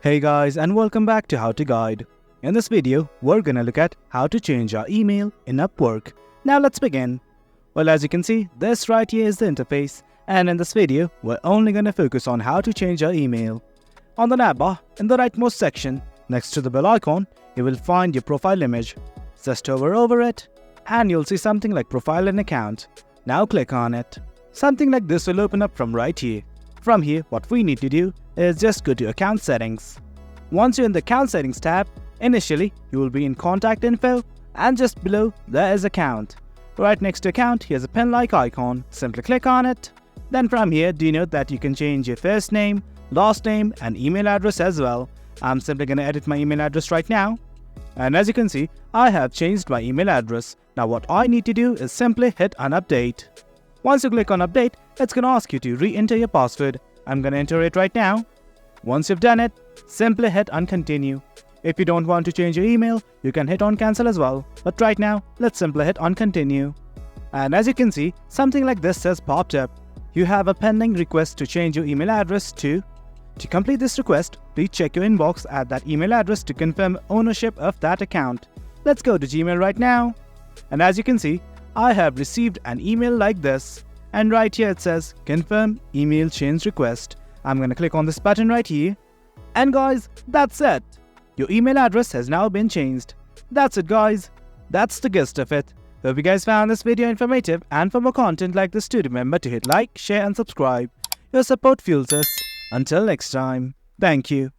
Hey guys, and welcome back to How to Guide. In this video, we're gonna look at how to change our email in Upwork. Now let's begin. Well, as you can see, this right here is the interface, and in this video, we're only gonna focus on how to change our email. On the navbar, in the rightmost section, next to the bell icon, you will find your profile image. Just hover over it, and you'll see something like Profile and Account. Now click on it. Something like this will open up from right here. From here, what we need to do is just go to Account Settings. Once you're in the Account Settings tab, initially you will be in Contact Info, and just below there is Account. Right next to Account, here's a pen-like icon. Simply click on it. Then from here, do note that you can change your first name, last name, and email address as well. I'm simply going to edit my email address right now. And as you can see, I have changed my email address. Now what I need to do is simply hit on Update. Once you click on Update, it's going to ask you to re-enter your password. I'm going to enter it right now. Once you've done it, simply hit on Continue. If you don't want to change your email, you can hit on Cancel as well. But right now, let's simply hit on Continue. And as you can see, something like this has popped up. You have a pending request to change your email address to. To complete this request, please check your inbox at that email address to confirm ownership of that account. Let's go to Gmail right now. And as you can see, I have received an email like this, and right here it says confirm email change request. I'm going to click on this button right here, and guys, that's it. Your email address has now been changed. That's it guys. That's the gist of it. Hope you guys found this video informative, and for more content like this, do remember to hit like, share and subscribe. Your support fuels us. Until next time, thank you.